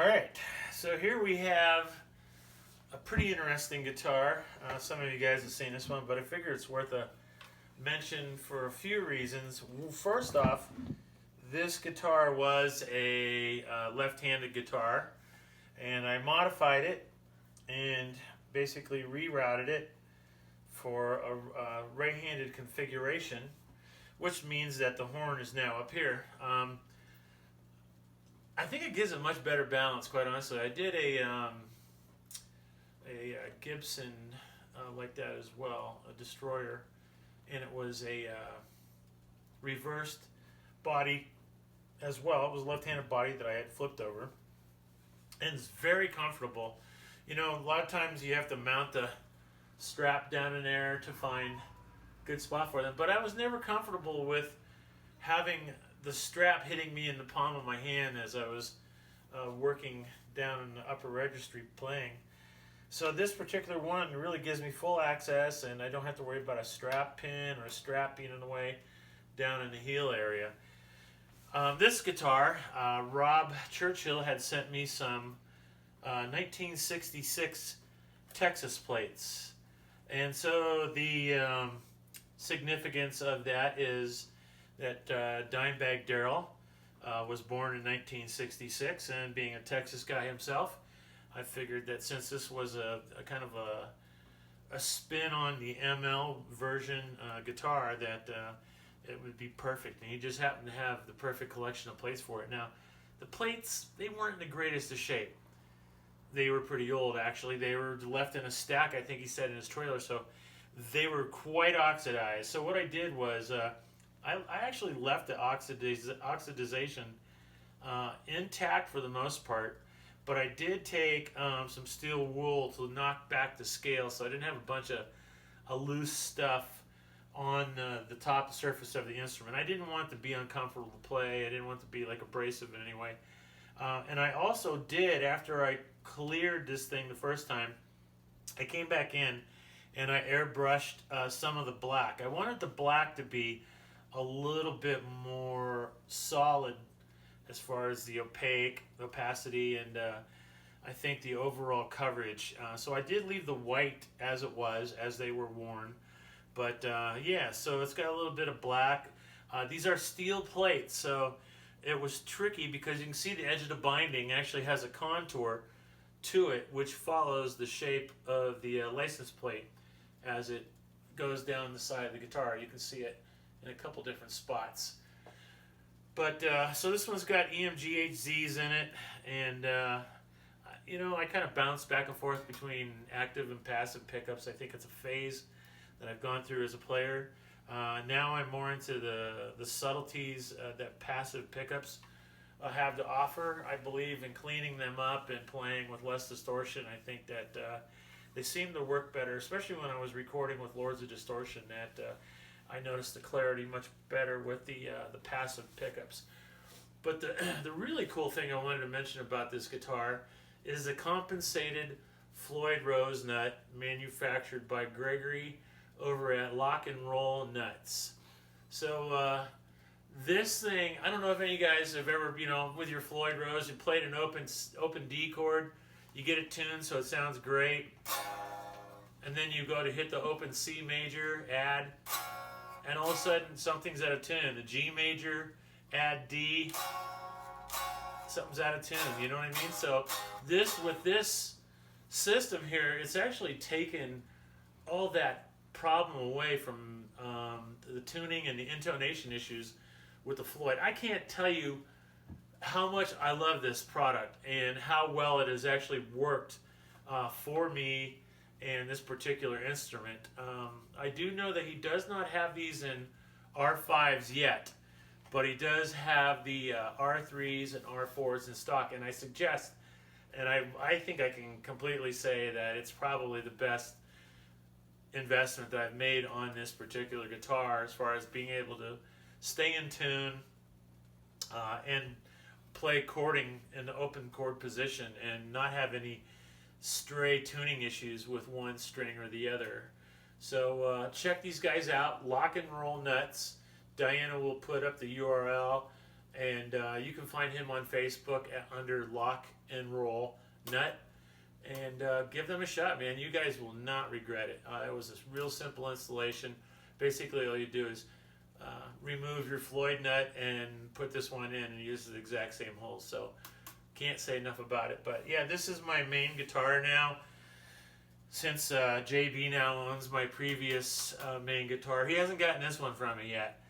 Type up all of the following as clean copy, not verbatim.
Alright, so here we have a pretty interesting guitar. Some of you guys have seen this one, but I figure it's worth a mention for a few reasons. First off, this guitar was a left-handed guitar, and I modified it and basically rerouted it for a right-handed configuration, which means that the horn is now up here. I think it gives a much better balance, quite honestly. I did a Gibson like that as well, a Destroyer, and it was a reversed body as well. It was a left-handed body that I had flipped over, and it's very comfortable. You know, a lot of times you have to mount the strap down in there to find a good spot for them, but I was never comfortable with having the strap hitting me in the palm of my hand as I was working down in the upper registry playing. So this particular one really gives me full access, and I don't have to worry about a strap pin or a strap being in the way down in the heel area. This guitar, Rob Churchill had sent me some 1966 Texas plates. And so the significance of that is that Dimebag Darrell was born in 1966, and being a Texas guy himself, I figured that since this was a kind of a spin on the ML version guitar, that it would be perfect. And he just happened to have the perfect collection of plates for it. Now, the plates, they weren't in the greatest of shape. They were pretty old, actually. They were left in a stack, I think he said, in his trailer, so they were quite oxidized. So what I did was I actually left the oxidization intact for the most part, but I did take some steel wool to knock back the scale, so I didn't have a bunch of loose stuff on the top surface of the instrument. I didn't want it to be uncomfortable to play. I didn't want it to be like abrasive in any way. And I also did, after I cleared this thing the first time, I came back in and I airbrushed some of the black. I wanted the black to be a little bit more solid as far as the opacity and I think the overall coverage. So I did leave the white as it was, as they were worn. But yeah, so it's got a little bit of black. These are steel plates, so it was tricky because you can see the edge of the binding actually has a contour to it which follows the shape of the license plate as it goes down the side of the guitar. You can see it in a couple different spots. But so this one's got EMGHZs in it, and you know, I kind of bounce back and forth between active and passive pickups. I think it's a phase that I've gone through as a player. Now I'm more into the subtleties that passive pickups have to offer. I believe in cleaning them up and playing with less distortion. I think that they seem to work better, especially when I was recording with Lords of Distortion, that I noticed the clarity much better with the passive pickups. But the really cool thing I wanted to mention about this guitar is the compensated Floyd Rose nut manufactured by Gregory over at Lock and Roll Nuts. So this thing, I don't know if any of you guys have ever, you know, with your Floyd Rose, you played an open D chord, you get it tuned so it sounds great, and then you go to hit the open C major, add, and all of a sudden something's out of tune. The G major, add D, something's out of tune, you know what I mean? So this, with this system here, it's actually taken all that problem away from the tuning and the intonation issues with the Floyd. I can't tell you how much I love this product and how well it has actually worked for me and this particular instrument. I do know that he does not have these in R5s yet, but he does have the R3s and R4s in stock, and I suggest, and I think I can completely say that it's probably the best investment that I've made on this particular guitar as far as being able to stay in tune and play chording in the open chord position and not have any stray tuning issues with one string or the other. So check these guys out, Lock and Roll Nuts. Diana will put up the URL and you can find him on Facebook under Lock and Roll Nut, and give them a shot, man. You guys will not regret it. It was a real simple installation. Basically, all you do is remove your Floyd nut and put this one in, and use the exact same holes. So can't say enough about it. But yeah, this is my main guitar now. Since JB now owns my previous main guitar, he hasn't gotten this one from me yet.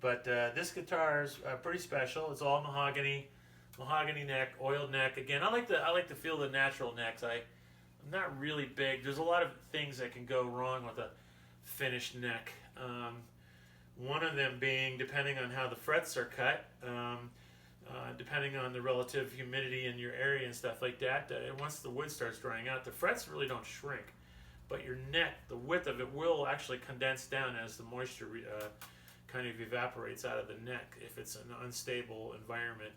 But this guitar is pretty special. It's all mahogany neck, oiled neck. Again, I like to feel the natural necks. I'm not really big. There's a lot of things that can go wrong with a finished neck. One of them being, depending on how the frets are cut, depending on the relative humidity in your area and stuff like that, once the wood starts drying out, the frets really don't shrink, but your neck, the width of it will actually condense down as the moisture kind of evaporates out of the neck if it's an unstable environment.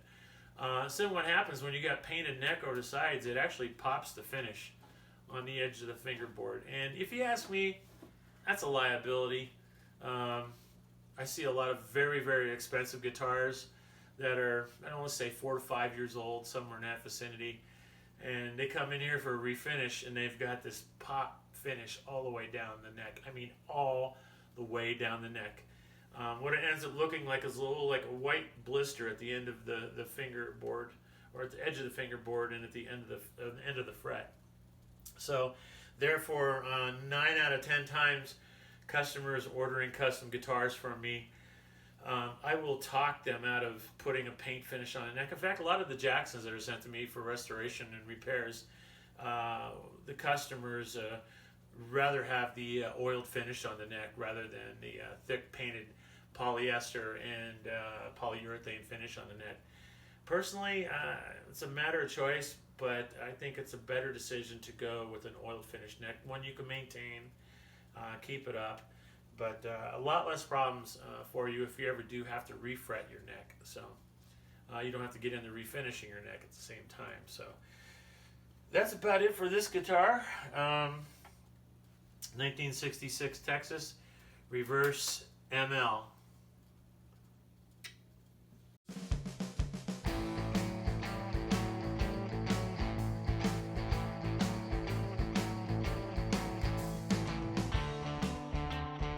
So what happens when you got painted neck over the sides, it actually pops the finish on the edge of the fingerboard. And if you ask me, that's a liability. I see a lot of very, very expensive guitars that are, I don't want to say 4 to 5 years old, somewhere in that vicinity, and they come in here for a refinish, and they've got this pop finish all the way down the neck. I mean, all the way down the neck. What it ends up looking like is a little like a white blister at the end of the fingerboard, or at the edge of the fingerboard, and at the end of the fret. So, therefore, 9 out of 10 times, customers ordering custom guitars from me, I will talk them out of putting a paint finish on the neck. In fact, a lot of the Jacksons that are sent to me for restoration and repairs, the customers rather have the oiled finish on the neck rather than the thick painted polyester and polyurethane finish on the neck. Personally, it's a matter of choice, but I think it's a better decision to go with an oiled finish neck, one you can maintain, keep it up, but a lot less problems for you if you ever do have to refret your neck. So you don't have to get into refinishing your neck at the same time. So that's about it for this guitar. 1966 Texas Reverse ML.